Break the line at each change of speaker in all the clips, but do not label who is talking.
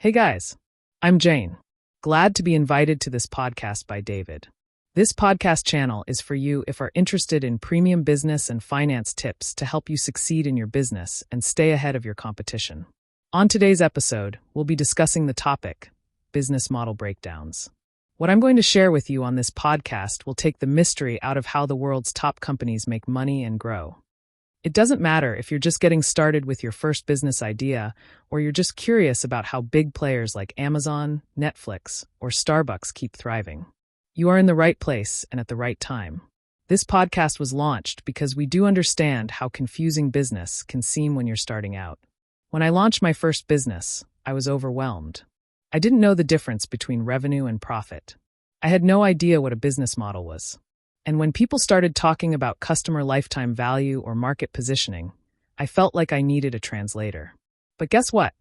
Hey guys, I'm Jane. Glad to be invited to this podcast by David. This podcast channel is for you if are interested in premium business and finance tips to help you succeed in your business and stay ahead of your competition. On today's episode, we'll be discussing the topic, business model breakdowns. What I'm going to share with you on this podcast will take the mystery out of how the world's top companies make money and grow. It doesn't matter if you're just getting started with your first business idea or you're just curious about how big players like Amazon, Netflix, or Starbucks keep thriving. You are in the right place and at the right time. This podcast was launched because we do understand how confusing business can seem when you're starting out. When I launched my first business, I was overwhelmed. I didn't know the difference between revenue and profit. I had no idea what a business model was. And when people started talking about customer lifetime value or market positioning, I felt like I needed a translator. But guess what?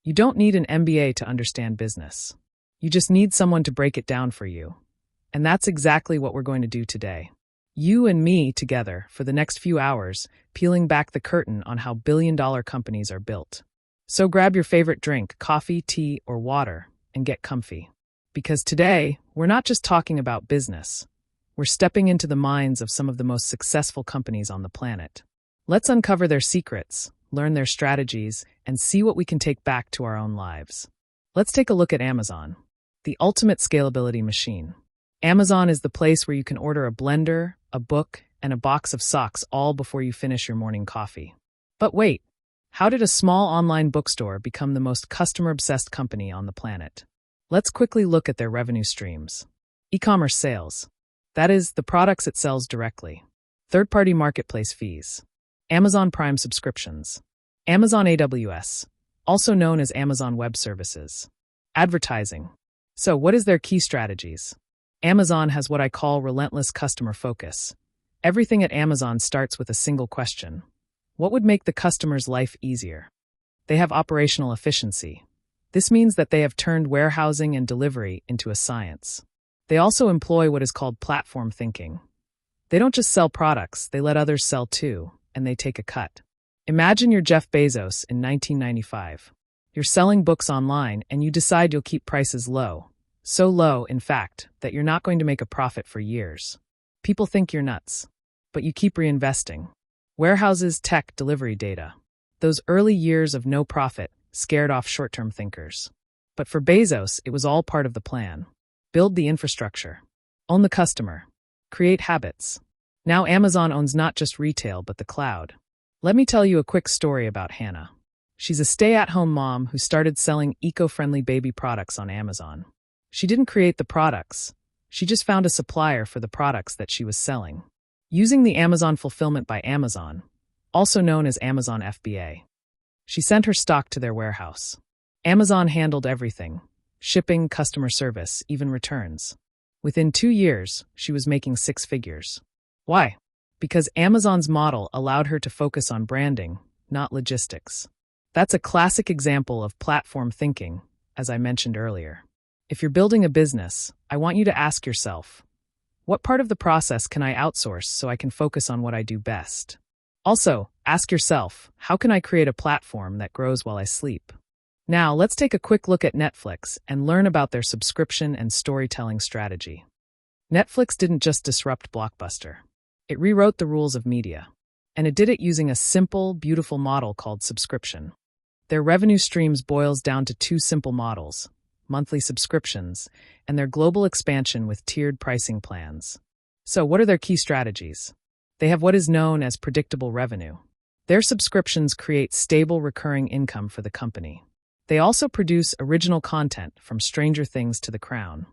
You don't need an MBA to understand business. You just need someone to break it down for you. And that's exactly what we're going to do today. You and me together for the next few hours, peeling back the curtain on how billion-dollar companies are built. So grab your favorite drink, coffee, tea, or water, and get comfy. Because today, we're not just talking about business. We're stepping into the minds of some of the most successful companies on the planet. Let's uncover their secrets, learn their strategies, and see what we can take back to our own lives. Let's take a look at Amazon, the ultimate scalability machine. Amazon is the place where you can order a blender, a book, and a box of socks all before you finish your morning coffee. But wait, how did a small online bookstore become the most customer-obsessed company on the planet? Let's quickly look at their revenue streams. E-commerce sales. That is, the products it sells directly. Third-party marketplace fees. Amazon Prime subscriptions. Amazon AWS, also known as Amazon Web Services. Advertising. So what is their key strategies? Amazon has what I call relentless customer focus. Everything at Amazon starts with a single question. What would make the customer's life easier? They have operational efficiency. This means that they have turned warehousing and delivery into a science. They also employ what is called platform thinking. They don't just sell products, they let others sell too, and they take a cut. Imagine you're Jeff Bezos in 1995. You're selling books online and you decide you'll keep prices low. So low, in fact, that you're not going to make a profit for years. People think you're nuts, but you keep reinvesting. Warehouses, tech, delivery data. Those early years of no profit scared off short-term thinkers. But for Bezos, it was all part of the plan. Build the infrastructure. Own the customer. Create habits. Now Amazon owns not just retail, but the cloud. Let me tell you a quick story about Hannah. She's a stay-at-home mom who started selling eco-friendly baby products on Amazon. She didn't create the products. She just found a supplier for the products that she was selling. Using the Amazon Fulfillment by Amazon, also known as Amazon FBA. She sent her stock to their warehouse. Amazon handled everything. Shipping, customer service, even returns. Within 2 years, she was making 6 figures. Why? Because Amazon's model allowed her to focus on branding, not logistics. That's a classic example of platform thinking, as I mentioned earlier. If you're building a business, I want you to ask yourself, what part of the process can I outsource so I can focus on what I do best? Also, ask yourself, how can I create a platform that grows while I sleep? Now, let's take a quick look at Netflix and learn about their subscription and storytelling strategy. Netflix didn't just disrupt Blockbuster. It rewrote the rules of media. And it did it using a simple, beautiful model called subscription. Their revenue streams boils down to 2 simple models, monthly subscriptions, and their global expansion with tiered pricing plans. So what are their key strategies? They have what is known as predictable revenue. Their subscriptions create stable recurring income for the company. They also produce original content from Stranger Things to The Crown.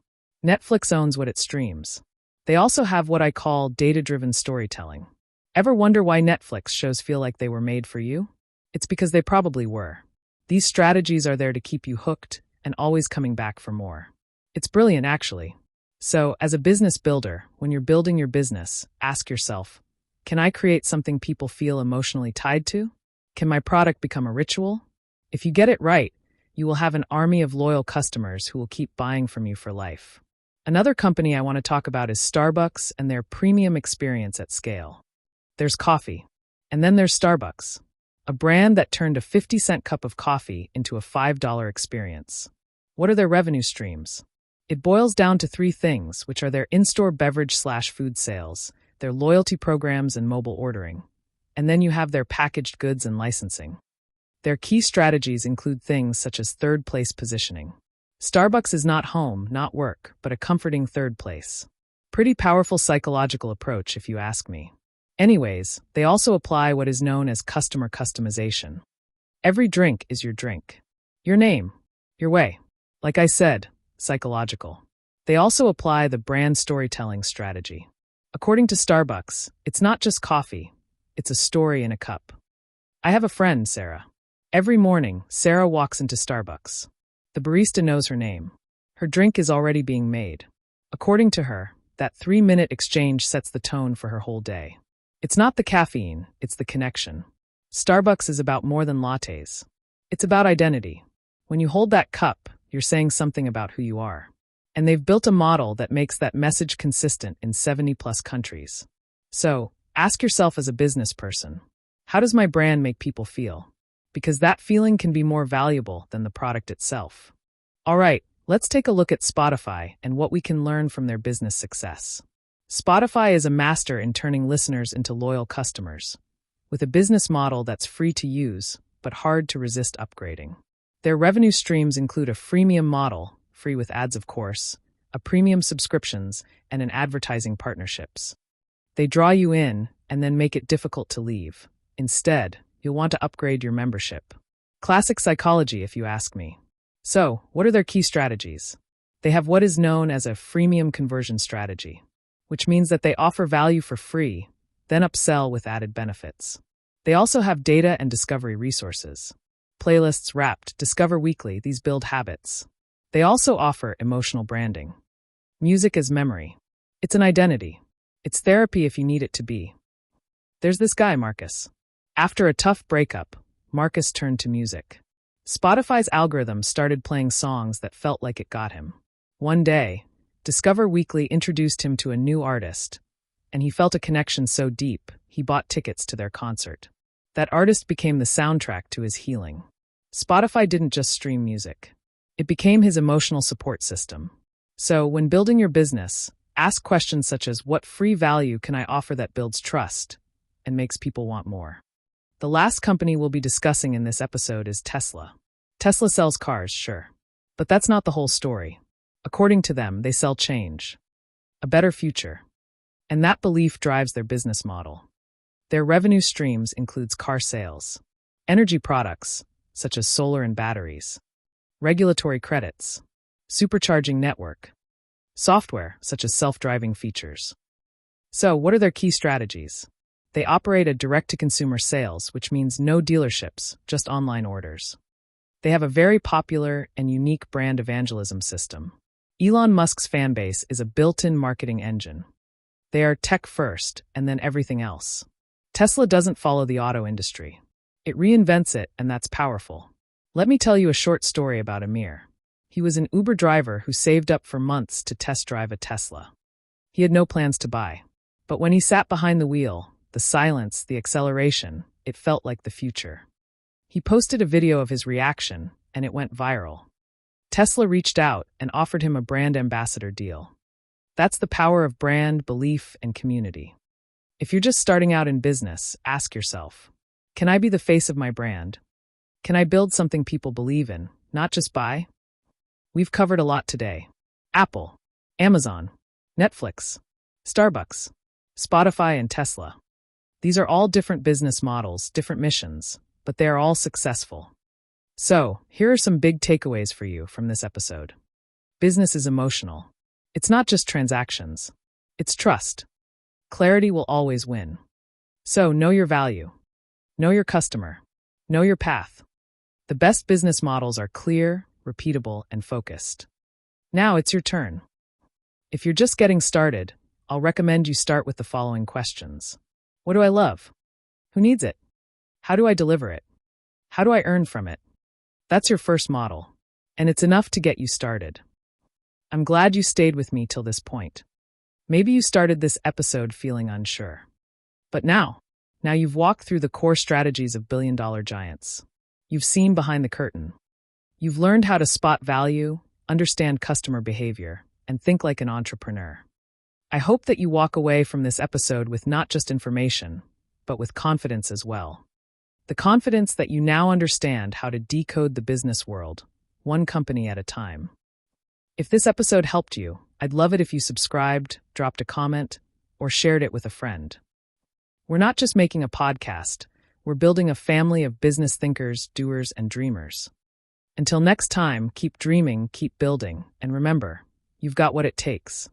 Netflix owns what it streams. They also have what I call data-driven storytelling. Ever wonder why Netflix shows feel like they were made for you? It's because they probably were. These strategies are there to keep you hooked and always coming back for more. It's brilliant, actually. So, as a business builder, when you're building your business, ask yourself, can I create something people feel emotionally tied to? Can my product become a ritual? If you get it right, you will have an army of loyal customers who will keep buying from you for life. Another company I want to talk about is Starbucks and their premium experience at scale. There's coffee. And then there's Starbucks, a brand that turned a 50-cent cup of coffee into a $5 experience. What are their revenue streams? It boils down to three things, which are their in-store beverage/food sales, their loyalty programs and mobile ordering, and then you have their packaged goods and licensing. Their key strategies include things such as third-place positioning. Starbucks is not home, not work, but a comforting third place. Pretty powerful psychological approach, if you ask me. Anyways, they also apply what is known as customer customization. Every drink is your drink. Your name. Your way. Like I said, psychological. They also apply the brand storytelling strategy. According to Starbucks, it's not just coffee, it's a story in a cup. I have a friend, Sarah. Every morning, Sarah walks into Starbucks. The barista knows her name. Her drink is already being made. According to her, that 3-minute exchange sets the tone for her whole day. It's not the caffeine, it's the connection. Starbucks is about more than lattes. It's about identity. When you hold that cup, you're saying something about who you are. And they've built a model that makes that message consistent in 70+ countries. So, ask yourself as a business person, how does my brand make people feel? Because that feeling can be more valuable than the product itself. All right, let's take a look at Spotify and what we can learn from their business success. Spotify is a master in turning listeners into loyal customers, with a business model that's free to use, but hard to resist upgrading. Their revenue streams include a freemium model, free with ads of course, a premium subscriptions, and an advertising partnerships. They draw you in and then make it difficult to leave. Instead, you'll want to upgrade your membership. Classic psychology, if you ask me. So, what are their key strategies? They have what is known as a freemium conversion strategy, which means that they offer value for free, then upsell with added benefits. They also have data and discovery resources. Playlists, Wrapped, Discover Weekly, these build habits. They also offer emotional branding. Music as memory. It's an identity. It's therapy if you need it to be. There's this guy, Marcus. After a tough breakup, Marcus turned to music. Spotify's algorithm started playing songs that felt like it got him. One day, Discover Weekly introduced him to a new artist, and he felt a connection so deep, he bought tickets to their concert. That artist became the soundtrack to his healing. Spotify didn't just stream music. It became his emotional support system. So, when building your business, ask questions such as, what free value can I offer that builds trust and makes people want more? The last company we'll be discussing in this episode is Tesla. Tesla sells cars, sure. But that's not the whole story. According to them, they sell change. A better future. And that belief drives their business model. Their revenue streams includes car sales, energy products, such as solar and batteries, regulatory credits, supercharging network, software, such as self-driving features. So, what are their key strategies? They operate a direct-to-consumer sales, which means no dealerships, just online orders. They have a very popular and unique brand evangelism system. Elon Musk's fan base is a built-in marketing engine. They are tech first, and then everything else. Tesla doesn't follow the auto industry. It reinvents it, and that's powerful. Let me tell you a short story about Amir. He was an Uber driver who saved up for months to test drive a Tesla. He had no plans to buy. But when he sat behind the wheel, the silence, the acceleration, it felt like the future. He posted a video of his reaction, and it went viral. Tesla reached out and offered him a brand ambassador deal. That's the power of brand, belief, and community. If you're just starting out in business, ask yourself, can I be the face of my brand? Can I build something people believe in, not just buy? We've covered a lot today. Apple, Amazon, Netflix, Starbucks, Spotify, and Tesla. These are all different business models, different missions, but they are all successful. So, here are some big takeaways for you from this episode. Business is emotional. It's not just transactions. It's trust. Clarity will always win. So, know your value. Know your customer. Know your path. The best business models are clear, repeatable, and focused. Now it's your turn. If you're just getting started, I'll recommend you start with the following questions. What do I love? Who needs it? How do I deliver it? How do I earn from it? That's your first model, and it's enough to get you started. I'm glad you stayed with me till this point. Maybe you started this episode feeling unsure. But now you've walked through the core strategies of billion-dollar giants. You've seen behind the curtain. You've learned how to spot value, understand customer behavior, and think like an entrepreneur. I hope that you walk away from this episode with not just information, but with confidence as well. The confidence that you now understand how to decode the business world, one company at a time. If this episode helped you, I'd love it if you subscribed, dropped a comment, or shared it with a friend. We're not just making a podcast, we're building a family of business thinkers, doers, and dreamers. Until next time, keep dreaming, keep building, and remember, you've got what it takes.